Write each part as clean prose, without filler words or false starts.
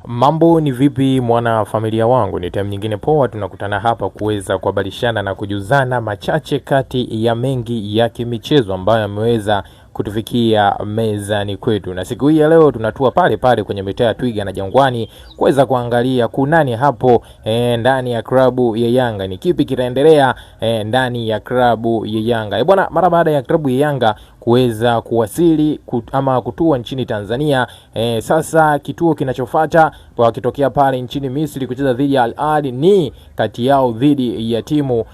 Mambo ni vipi mwana familia wangu? Ni time nyingine poa tunakutana hapa kuweza kuhabarishana na kujuzana machache kati ya mengi ya kimichezo ambayo yameweza kutufikia mezani kwetu. Na siku hii ya leo tunatua pale pale kwenye mitaa ya Twiga na Jangwani kuweza kuangalia kunani hapo ndani ya klabu ya Yanga. Ni kipi kitaendelea ndani ya klabu ya Yanga. Bwana, mara baada ya klabu ya Yanga kuweza kuwasili ama kutua nchini Tanzania, sasa kituo kinachofuata kwa kitokea pale nchini Misri kucheza dhidi ya Al Ahly ni kati yao dhidi ya timu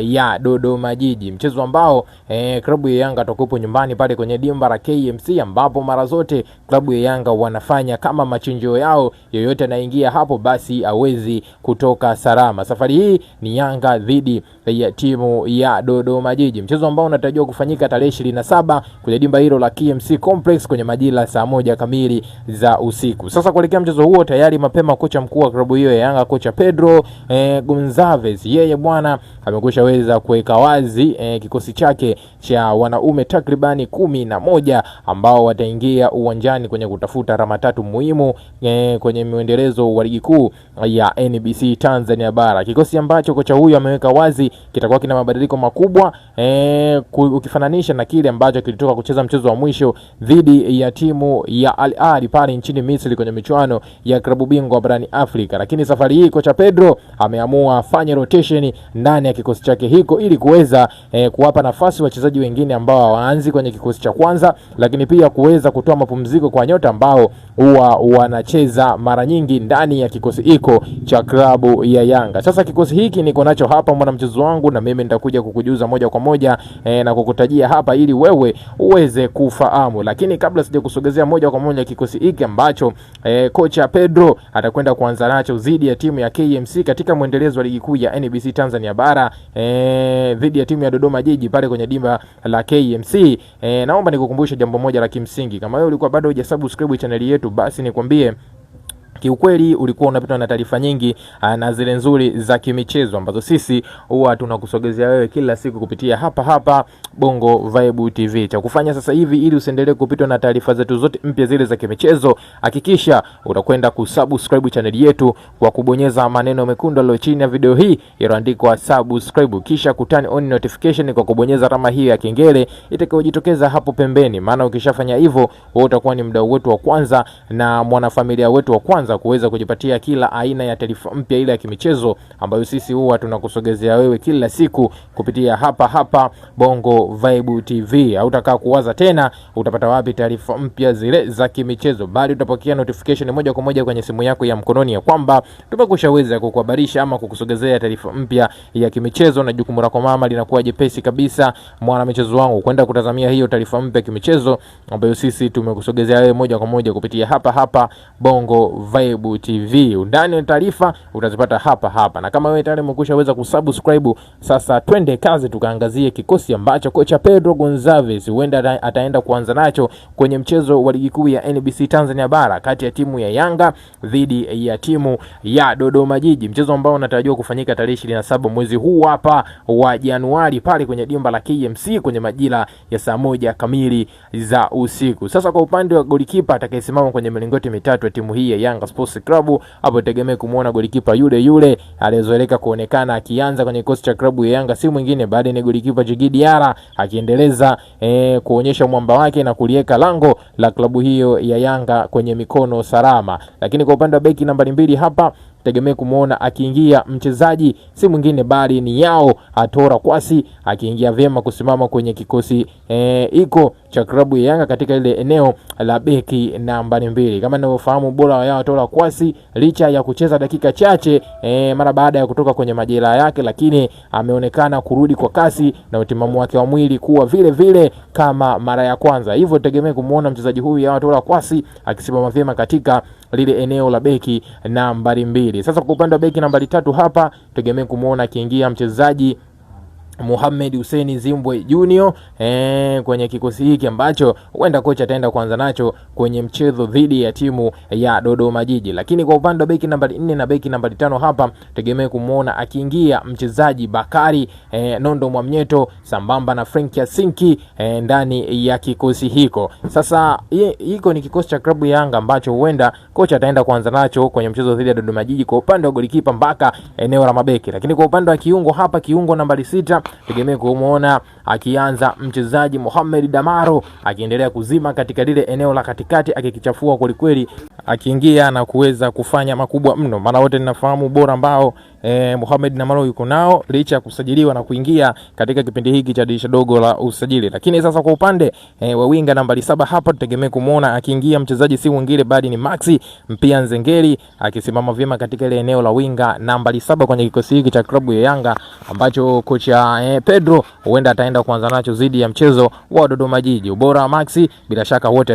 ya Dodoma Jiji, mchezo ambao klabu ya Yanga tokopo nyumbani pale kwenye dimba la KMC, ambapo mara zote klabu ya Yanga wanafanya kama machinjo yao, yoyote anaingia hapo basi hawezi kutoka salama. Safari hii ni Yanga dhidi ya timu ya Dodoma Jiji, mchezo ambao unatarajiwa kufanyika tarehe 27 kwenye dimba hilo la KMC Complex kwenye majira saa 1 kamili za usiku. Sasa kuelekea mchezo huo, tayari mapema kocha mkuu wa klabu hiyo ya Yanga, kocha Pedro Gonçalves, yeye bwana amekushaweza kuweka wazi kikosi chake cha wanaume takribani 11 ambao wataingia uwanjani kwenye kutafuta alama tatu muhimu kwenye muendelezo wa ligi kuu ya NBC Tanzania Bara. Kikosi ambacho kocha huyu ameweka wazi kitakuwa kina mabadiliko makubwa ukifananisha na kile ambacho kilitoka kucheza mchezo wa mwisho dhidi ya timu ya Al Ahly pale nchini Misri kwenye michuano ya klabu bingwa barani Afrika. Lakini safari hii kocha Pedro ameamua afanye rotation ndani ya kikosi chake hiko ili kuweza kuwapa nafasi wachezaji wengine ambao waanzi kwenye kikosi cha kwanza, lakini pia kuweza kutoa mapumziko kwa nyota ambao huwa wanacheza mara nyingi ndani ya kikosi hiko cha klabu ya Yanga. Sasa kikosi hiki niko nacho hapa mwanamchezo wangu, na mimi nitakuja kukujuza moja kwa moja na kukutajia hapa ili wewe uweze kufahamu. Lakini kabla sija kusogezea moja kwa moja kikosi hiki ambacho kocha Pedro atakwenda kuanza nacho dhidi ya timu ya KMC katika muendelezo wa ligi kuu ya NBC Tanzania Bara dhidi ya timu ya Dodoma Jiji pale kwenye dimba la KMC, naomba nikukumbushe jambo moja la kimsingi. Kama wewe ulikuwa bado hujasubscribe channel yetu, basi nikwambie kiukweli ulikuwa unapitwa na taarifa nyingi na zile nzuri za kimichezo ambazo sisi huwa tunakusogezea wewe kila siku kupitia hapa Bongo Vibe TV. Cha kufanya sasa hivi ili usiendelee kupitwa na taarifa zetu zote mpya zile za kimichezo, hakikisha utakwenda kusubscribe channel yetu kwa kubonyeza maneno mekundu yaliyo chini ya video hii yaliyoandikwa subscribe, kisha kutani on notification kwa kubonyeza alama hiyo ya kengele itakayojitokeza hapo pembeni. Maana ukishafanya hivyo wewe utakuwa ni mdau wetu wa kwanza na mwanafamilia wetu wa kwanza kuweza kujipatia kila aina ya taarifa mpya ile ya kimichezo ambayo sisi huwa tunakusogezea wewe kila siku kupitia hapa Bongo Vibe TV. Hautakaa kuwaza tena utapata wapi taarifa mpya zile za kimichezo, bali utapokea notification moja kwa moja kwenye simu yako ya mkononi ya kwamba tumekushaweza kukuhabarisha ama kukusogezea taarifa mpya ya kimichezo, na jukumu lako mama linakuwa jepesi kabisa mwana michezo wangu kwenda kutazamia hiyo taarifa mpya ya kimichezo ambayo sisi tumekusogezea wewe moja kwa moja kupitia hapa Bongo Vibe TV. Undani wa taarifa utazipata hapa. Na kama wewe tayari umekushaweza kusubscribe, sasa twende kazi tukaangazie kikosi ambacho kocha Pedro Gonçalves huenda ataenda kuanza nacho kwenye mchezo wa ligi kuu ya NBC Tanzania Bara kati ya timu ya Yanga dhidi ya timu ya Dodoma Jiji, mchezo ambao unatarajiwa kufanyika tarehe 27 mwezi huu hapa wa Januari pale kwenye dimba la KMC kwenye majira ya saa 1 kamili za usiku. Sasa kwa upande wa golikipa atakayesimama kwenye milingoti mitatu ya timu hii ya Yanga Sports Club, hapo tegemea kumuona golikipa yule aliyezoeleka kuonekana akianza kwenye kikosi cha klabu ya Yanga, si mwingine baada ni golikipa Djigui Diarra, akiendeleza kuonyesha mwamba wake na kuliweka lango la klabu hiyo ya Yanga kwenye mikono salama. Lakini kwa upande wa beki nambari 2 hapa tegemea kumuona akiingia mchezaji si mwingine bali ni Yao Atora Kwasi, akiingia vyema kusimama kwenye kikosi iko cha klabu ya Yanga katika ile eneo la beki nambari 2. Kama ninavyofahamu bora wa Yao Atora Kwasi licha ya kucheza dakika chache mara baada ya kutoka kwenye majeraha yake, lakini ameonekana kurudi kwa kasi na utimamu wake wa mwili kuwa vile kama mara ya kwanza. Hivyo tegemea kumuona mchezaji huyu Yao Atora Kwasi akisimama vyema katika lile eneo la beki nambari 2. Sasa kwa upande wa beki nambari 3 hapa tegemea kumuona akiingia mchezaji Mohamed Hussein Zimbwe Junior kwenye kikosi hiki ambacho huenda kocha ataenda kuanza nacho kwenye mchezo dhidi ya timu ya Dodoma Jiji. Lakini kwa upande wa beki nambari 4 na beki nambari 5 hapa tegemea kumuona akiingia mchezaji Bakari Nondo Mwamnyeto sambamba na Frank Yasinki ndani ya kikosi hiko. Sasa hiko ni kikosi cha klabu ya Yanga ambacho huenda kocha ataenda kuanza nacho kwenye mchezo dhidi ya Dodoma Jiji kwa upande wa golikipa mpaka eneo la mabeki. Lakini kwa upande wa kiungo hapa, kiungo nambari 6 tegemea kumuona akianza mchezaji Mohamed Damaro akiendelea kuzima katika lile eneo la katikati, akikichafua kweli akiingia na kuweza kufanya makubwa mno. Maana wote ninafahamu bora ambao Mohamed Damaro yuko nao licha ya kusajiliwa na kuingia katika kipindi hiki cha dirisha dogo la usajili. Lakini sasa kwa upande wa winga nambari 7 hapa tegemea kumuona akiingia mchezaji si mwingine bali ni Maxi Mpia Nzengeli akisimama vyema katika ile eneo la winga nambari 7 kwenye kikosi hiki cha klabu ya Yanga ambacho kocha Pedro huenda ataenda kuanza nacho zidi ya mchezo wa Dodoma Jiji. Ubora wa Maxi bila shaka wote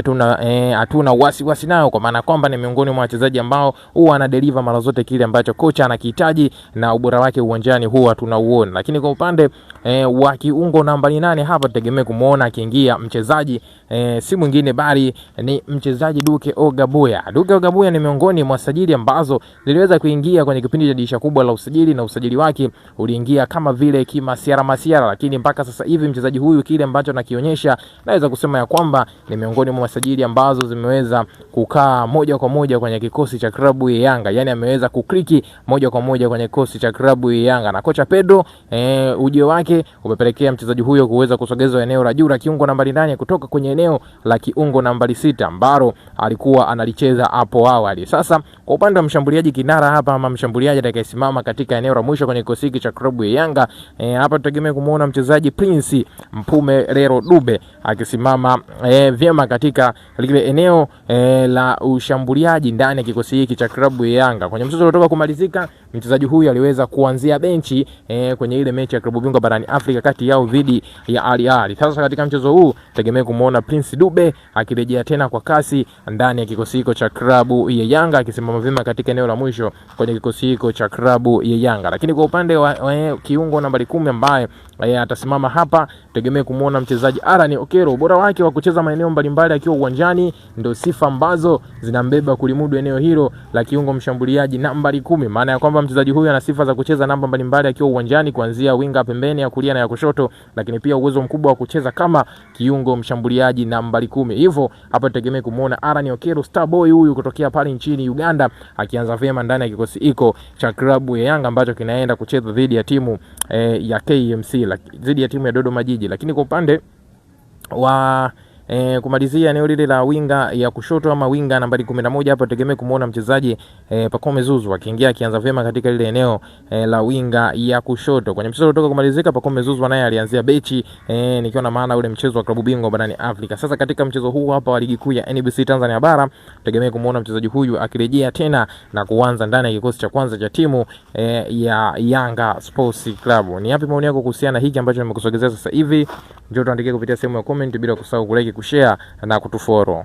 hatuna wasi nayo, kwa maana kwamba ni miongoni mwa wachezaji ambao huwa anadeliver mara zote kile ambacho kocha anakihitaji na ubora wake uwanjani huwa tunauona. Lakini kwa upande wa kiungo nambari 8 hapa tegemea kumuona akiingia mchezaji si mwingine bali ni mchezaji Duke Ogabuya. Duke Ogabuya ni miongoni mwa sajili ambazo ziliweza kuingia kwenye kipindi cha dirisha kubwa la usajili, na usajili wake uliingia kama vile masiara, lakini mpaka sasa hivi mchezaji huyu kile ambacho anakionyesha naweza kusema ya kwamba ni miongoni mwa sajili ambazo zimeweza kukaa moja kwa moja kwenye kikosi cha klabu ya Yanga. Yani ameweza kukliki moja kwa moja kwenye kikosi cha klabu ya Yanga, na kocha Pedro ujio wake umepelekea mchezaji huyo kuweza kusogezwa eneo la juu la kiungo nambari 8 kutoka kwenye eneo la kiungo nambari 6 ambalo alikuwa analicheza hapo awali. Sasa kwa upande wa mshambuliaji kinara hapa ama mshambuliaji atakayesimama katika eneo la mwisho kwenye kikosi hiki cha klabu ya Yanga hapa tutegemea kumuona mchezaji Prince Mpumelelo Dube akisimama vyema katika lile eneo la ushambuliaji ndani ya kikosi hiki cha klabu ya Yanga. Kwenye mchezo uliotoka kumalizika, mchezaji huyu aliweza kuanzia benchi kwenye ile mechi ya klabu bingwa barani Afrika kati yao dhidi ya Al Ahly. Sasa katika mchezo huu tegemea kumuona Prince Dube akirejea tena kwa kasi ndani ya kikosi hiko cha klabu ya Yanga akisimama vyema katika eneo la mwisho kwenye kikosi hiko cha klabu ya Yanga. Lakini kwa upande wa kiungo nambari 10 ambaye atasimama hapa tegemea kumuona mchezaji Alan Okero. Ubora wake wa kucheza maeneo mbalimbali akiwa uwanjani ndio sifa ambazo zinambeba kulimudu eneo hilo la kiungo mshambuliaji nambari 10. Maana ya kwamba mchezaji huyu ana sifa za kucheza namba mbalimbali akiwa uwanjani, kuanzia winga pembeni ya kulia na ya kushoto, lakini pia uwezo mkubwa wa kucheza kama kiungo mshambuliaji nambari 10. Hivyo hapa tegemea kumuona Alan Okero, star boy huyu kutokea pale nchini Uganda, akianza vyema ndani ya kikosi hiko cha klabu ya Yanga ambacho kinaenda kucheza dhidi ya timu ya KMC, dhidi ya timu ya Dodoma Jiji. Lakini kwa upande wa kumalizia eneo lile la winga ya kushoto ama winga nambari 11 hapa tegemea kumuona mchezaji Pacome Zuzu akiingia akianza vyema katika lile eneo la winga ya kushoto. Kwenye mchezo uliotoka kumalizika, Pacome Zuzu naye alianzia bechi nikiwa na maana ule mchezo wa klabu bingwa barani Afrika. Sasa katika mchezo huu hapa wa ligi kuu ya NBC Tanzania bara tegemea kumuona mchezaji huyu akirejea tena na kuanza ndani ya kikosi cha kwanza cha timu ya Yanga Sports Club. Ni yapi maoni yako kuhusiana hiki ambacho nimekusogezea sasa hivi? Njoo tuandikie kupitia sehemu ya comment, bila kusahau kulike, kushare na kutufollow.